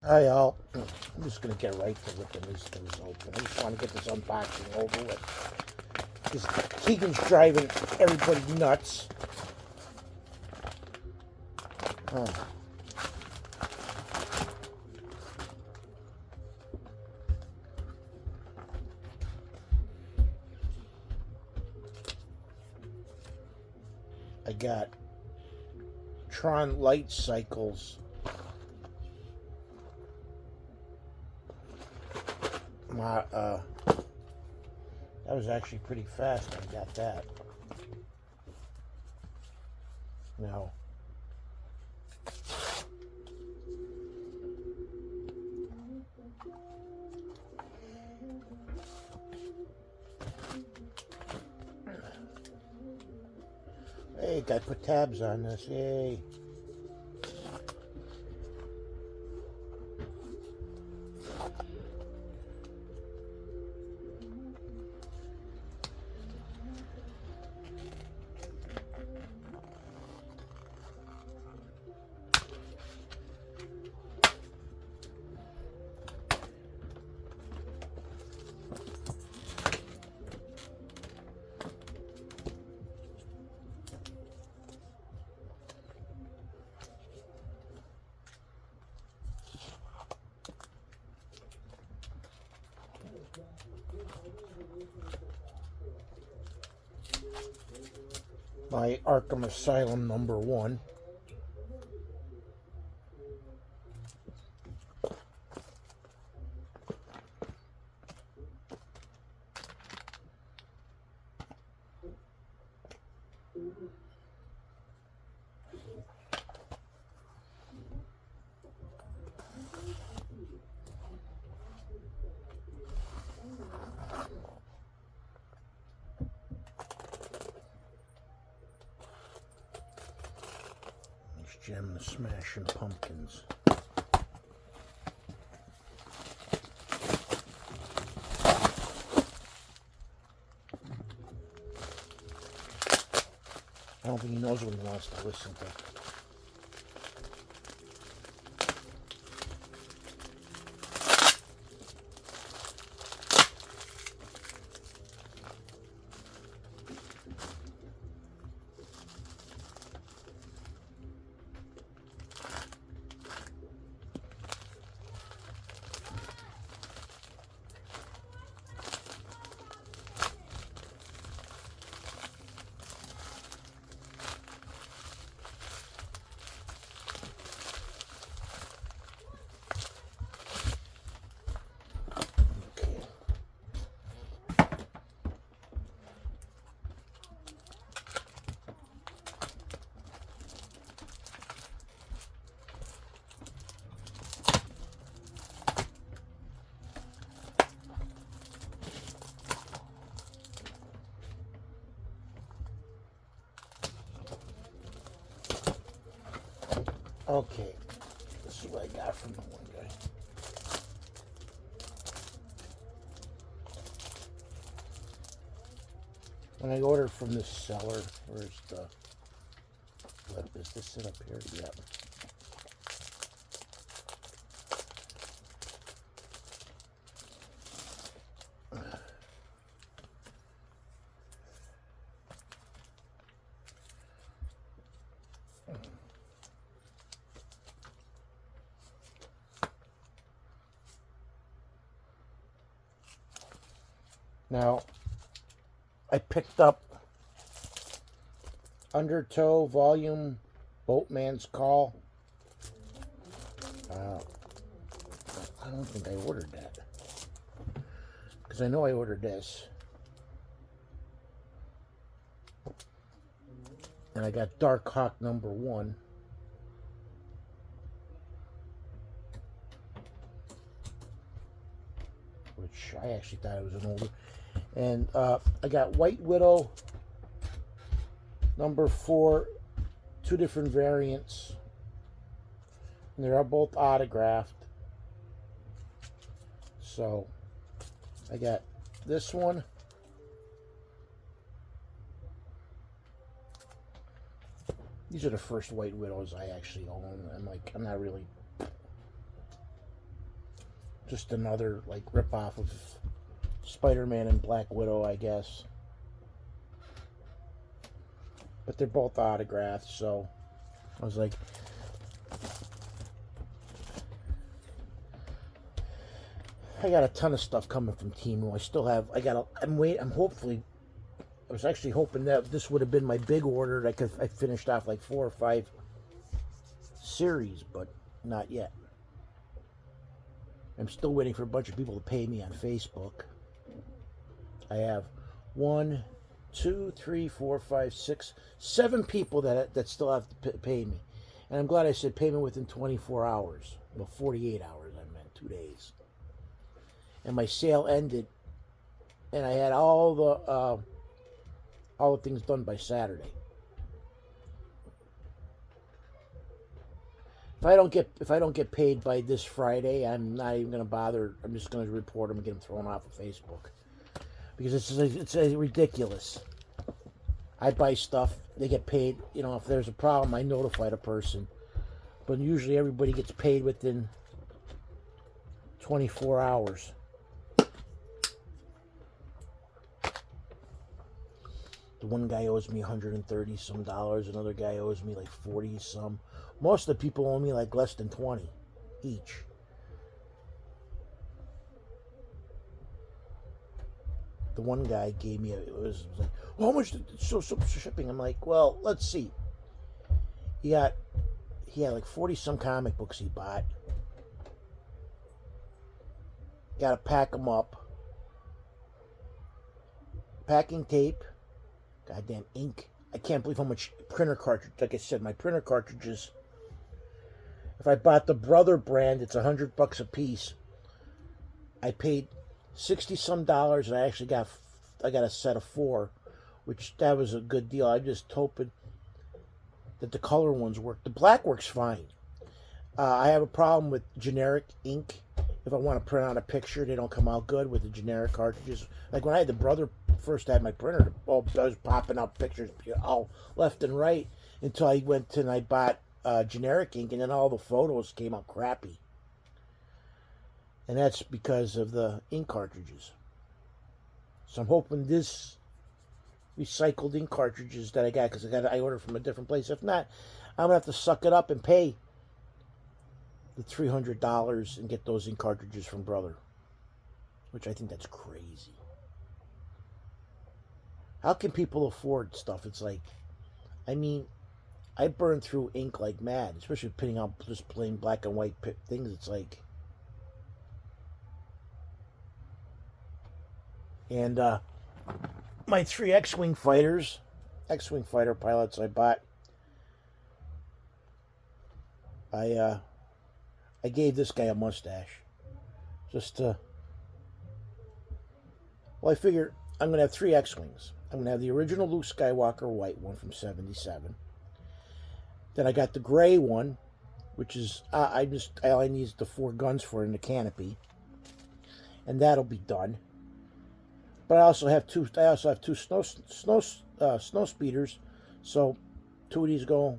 Hi, all. I'm just going to get right to ripping these things open. I just want to get this unboxing over with. Because Keegan's driving everybody nuts. Huh. I got Tron light cycles. That was actually pretty fast. I got that. Now, hey, I put tabs on this. Yay. My Arkham Asylum #1. Gem the Smashing Pumpkins. I don't think he knows what he wants to listen to. Okay, this is what I got from the one guy. When I ordered from this seller, where's the flip? Is this it up here? Yep. Now, I picked up Undertow Volume Boatman's Call. I don't think I ordered that. Because I know I ordered this. And I got Dark Hawk #1. Which I actually thought it was an older. And I got White Widow #4, 2 different variants. And they're both autographed. So I got this one. These are the first White Widows I actually own. I'm not really Just another, like, rip-off of Spider-Man and Black Widow, I guess. But they're both autographed, so I was like, I got a ton of stuff coming from Temu. I still have, I'm hopefully, I was actually hoping that this would have been my big order. I finished off like 4 or 5 series, but not yet. I'm still waiting for a bunch of people to pay me on Facebook. I have 1, 2, 3, 4, 5, 6, 7 people that still have to pay me. And I'm glad I said pay me within 24 hours. Well, 48 hours, I meant 2 days. And my sale ended, and I had all the things done by Saturday. If I don't get paid by this Friday, I'm not even going to bother. I'm just going to report them and get them thrown off of Facebook, because it's ridiculous. I buy stuff, they get paid. You know, if there's a problem, I notify the person, but usually everybody gets paid within 24 hours. The one guy owes me $130 some, another guy owes me like 40 some. Most of the people owe me like less than 20 each. The one guy gave me it was like, well, how much so shipping? I'm like, well, let's see. He had like 40 some comic books he bought. Got to pack them up. Packing tape. Goddamn ink. I can't believe how much printer cartridge. Like I said, my printer cartridges. If I bought the Brother brand, it's $100 a piece. I paid $60 some, and I got a set of 4, which that was a good deal. I just hoping that the color ones work. The black works fine. I have a problem with generic ink. If I want to print out a picture, they don't come out good with the generic cartridges. Like when I had the Brother first had my printer, I was popping out pictures all left and right until I went and I bought generic ink, and then all the photos came out crappy. And that's because of the ink cartridges. So I'm hoping this recycled ink cartridges that I got, because I ordered from a different place. If not, I'm gonna have to suck it up and pay the $300 and get those ink cartridges from Brother, which I think that's crazy. How can people afford stuff? It's like, I mean, I burn through ink like mad, especially printing out just plain black and white things. It's like, and my 3 X-Wing fighter pilots I bought, I gave this guy a mustache, just to, well, I figure I'm going to have 3 X-Wings. I'm going to have the original Luke Skywalker white one from 77. Then I got the gray one, which is, all I need is the 4 guns for in the canopy. And that'll be done. But I also have two snow speeders. So 2 of these go.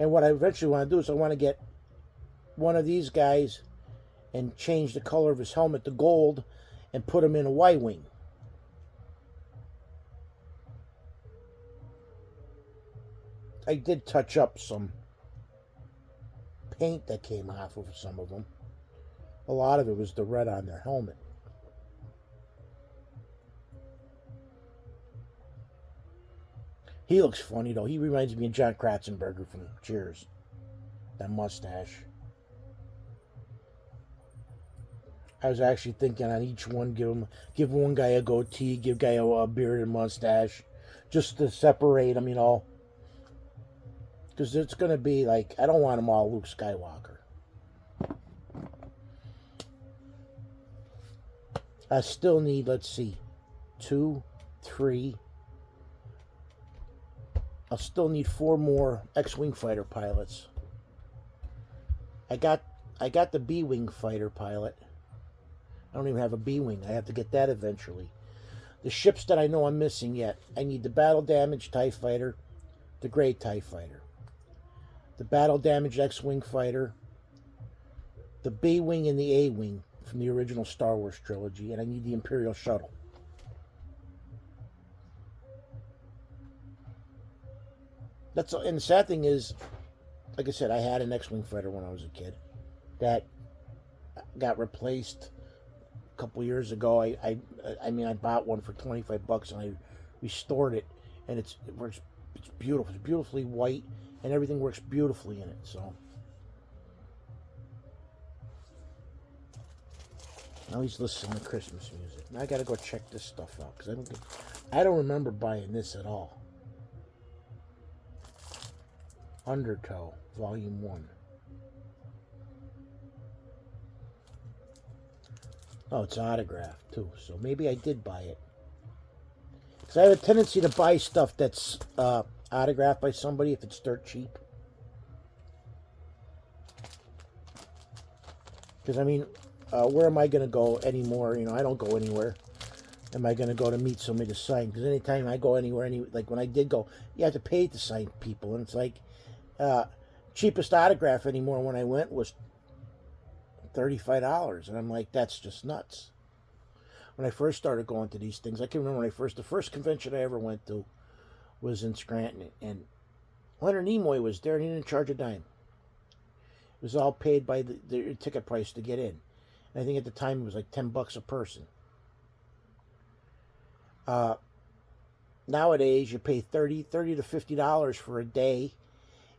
And what I eventually want to do is I want to get one of these guys and change the color of his helmet to gold and put him in a Y-Wing. I did touch up some paint that came off of some of them. A lot of it was the red on their helmet. He looks funny, though. He reminds me of John Kratzenberger from Cheers. That mustache. I was actually thinking on each one, give one guy a goatee, give guy a beard and mustache, just to separate them, you know. Because it's going to be like, I don't want them all Luke Skywalker. I still need, let's see, 2, 3. I'll still need 4 more X-Wing fighter pilots. I got the B-Wing fighter pilot. I don't even have a B-Wing. I have to get that eventually. The ships that I know I'm missing yet, I need the battle damaged TIE fighter, the gray TIE fighter, the battle damaged X-Wing fighter, the B Wing and the A Wing from the original Star Wars trilogy, and I need the Imperial Shuttle. And the sad thing is, like I said, I had an X-Wing fighter when I was a kid that got replaced a couple years ago. I bought one for $25 and I restored it, and it works. It's beautiful. It's beautifully white, and everything works beautifully in it. So now he's listening to Christmas music. Now I got to go check this stuff out because I don't remember buying this at all. Undertow, Volume 1. Oh, it's autographed, too. So maybe I did buy it. Because I have a tendency to buy stuff that's autographed by somebody if it's dirt cheap. Because, I mean, where am I going to go anymore? I don't go anywhere. Am I going to go to meet somebody to sign? Because anytime I go anywhere, like when I did go, you have to pay to sign people. And it's like, cheapest autograph anymore when I went was $35, and I'm like, that's just nuts. When I first started going to these things, I can remember the first convention I ever went to was in Scranton, and Leonard Nimoy was there, and he didn't charge a dime. It was all paid by the ticket price to get in. And I think at the time it was like $10 a person. Nowadays you pay $30 to $50 for a day,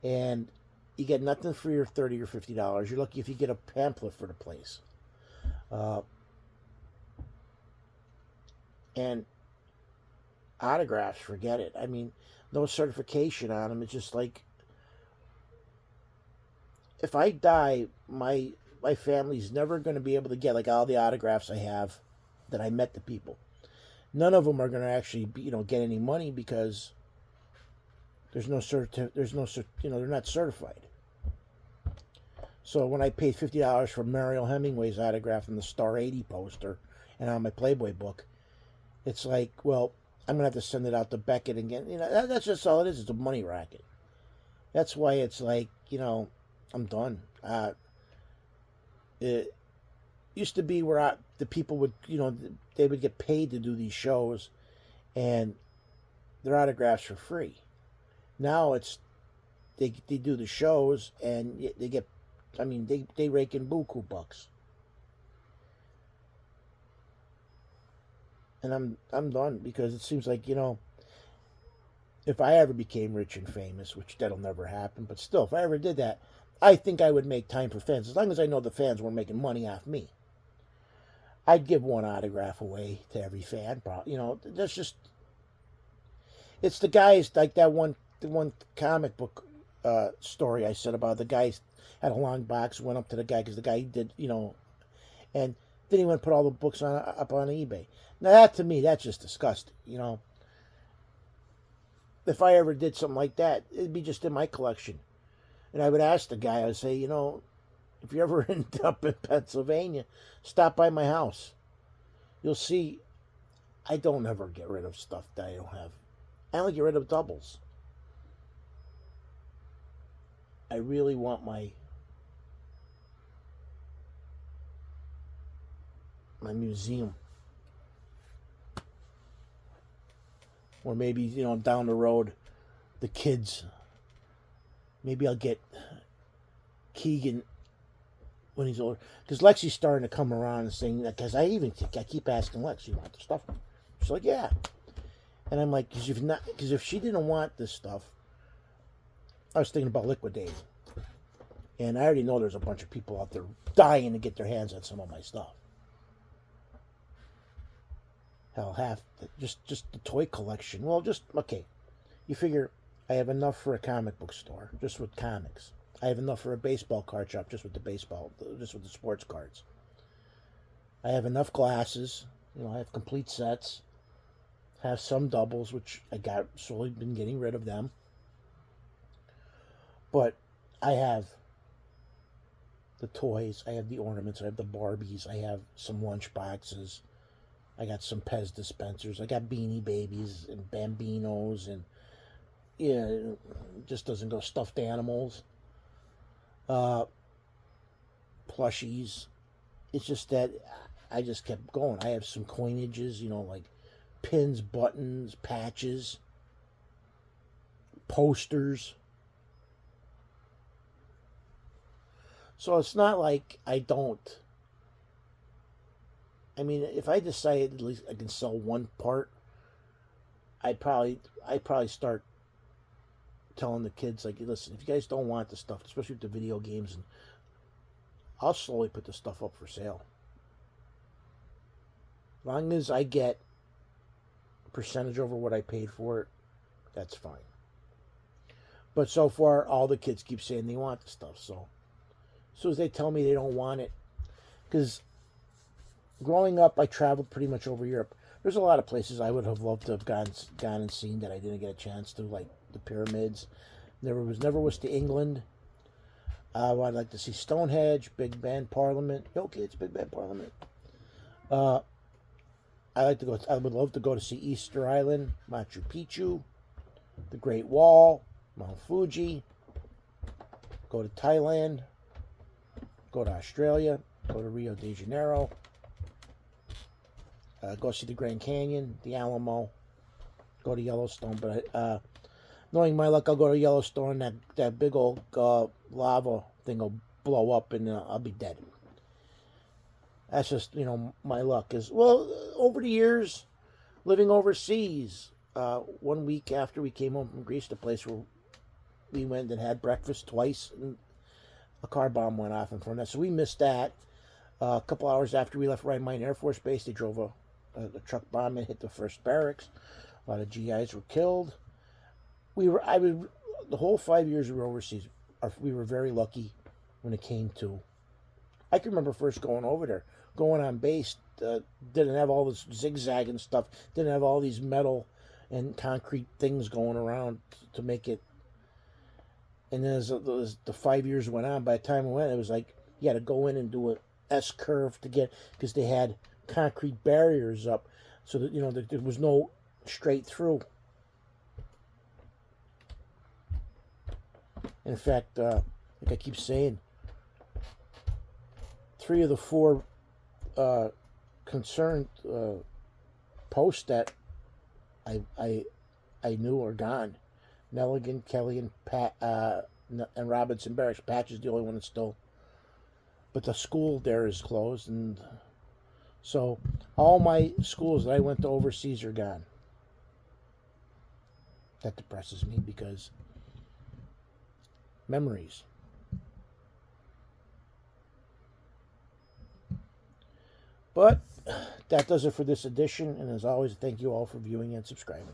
and you get nothing for your $30 or $50. You're lucky if you get a pamphlet for the place. And autographs, forget it. I mean, no certification on them. It's just like, if I die, my family's never going to be able to get like all the autographs I have that I met the people. None of them are going to actually get any money because they're not certified. So when I paid $50 for Mariel Hemingway's autograph in the Star 80 poster and on my Playboy book, it's like, well, I'm gonna have to send it out to Beckett again. That's just all it is. It's a money racket. That's why it's like, I'm done. It used to be where the people would, they would get paid to do these shows, and their autographs for free. Now it's they do the shows and they get, they rake in buku bucks. And I'm done, because it seems like, if I ever became rich and famous, which that'll never happen, but still, if I ever did that, I think I would make time for fans, as long as I know the fans weren't making money off me. I'd give one autograph away to every fan. That's just, it's the guys like the one comic book story I said about the guy had a long box, went up to the guy because the guy did, and then he went and put all the books up on eBay. Now that, to me, that's just disgusting. If I ever did something like that, it'd be just in my collection. And I would ask the guy, I would say, if you ever end up in Pennsylvania, stop by my house. You'll see, I don't ever get rid of stuff that I don't have. I only get rid of doubles. I really want my museum. Or maybe, down the road, the kids. Maybe I'll get Keegan when he's older. Because Lexi's starting to come around and saying that. Because I keep asking Lex, you want the stuff? She's like, yeah. And I'm like, because if she didn't want this stuff, I was thinking about liquidating. And I already know there's a bunch of people out there dying to get their hands on some of my stuff. Hell, just the toy collection. Well, okay. You figure I have enough for a comic book store, just with comics. I have enough for a baseball card shop, just with the sports cards. I have enough glasses. I have complete sets. Have some doubles, which I got slowly been getting rid of them. But I have the toys. I have the ornaments. I have the Barbies. I have some lunch boxes. I got some Pez dispensers. I got Beanie Babies and Bambinos, and just doesn't go, stuffed animals. plushies. It's just that I just kept going. I have some coinages, like pins, buttons, patches, posters. So it's not like I don't. I mean, if I decided at least I can sell one part, I'd probably start telling the kids, like, listen, if you guys don't want the stuff, especially with the video games, and I'll slowly put the stuff up for sale. As long as I get a percentage over what I paid for it, that's fine. But so far, all the kids keep saying they want the stuff. So as soon as they tell me they don't want it, because growing up, I traveled pretty much over Europe. There's a lot of places I would have loved to have gone and seen that I didn't get a chance to, like the pyramids. Never was to England. I'd like to see Stonehenge, Big Ben Parliament. Yo, kids, Big Ben Parliament. I would love to go to see Easter Island, Machu Picchu, the Great Wall, Mount Fuji. Go to Thailand. Go to Australia. Go to Rio de Janeiro. Go see the Grand Canyon, the Alamo. Go to Yellowstone, but knowing my luck, I'll go to Yellowstone. That big old lava thing will blow up, and I'll be dead. That's just, my luck is, well, over the years, living overseas, 1 week after we came home from Greece, the place where we went and had breakfast twice, and a car bomb went off in front of us, so we missed that. A couple hours after we left Ryan Air Force Base, they drove a truck bomb and hit the first barracks. A lot of GIs were killed. The whole 5 years we were overseas, we were very lucky when it came to. I can remember first going over there, going on base, didn't have all this zigzag and stuff, didn't have all these metal and concrete things going around to make it. And then as the 5 years went on, by the time we went, it was like you had to go in and do an S curve to get, because they had concrete barriers up, so that there was no straight through. In fact, like I keep saying, 3 of the 4 concerned posts that I knew are gone. Nelligan, Kelly, and Pat, and Robinson Barracks. Patch is the only one that's still. But the school there is closed, and so all my schools that I went to overseas are gone. That depresses me because memories. But that does it for this edition, and as always, thank you all for viewing and subscribing.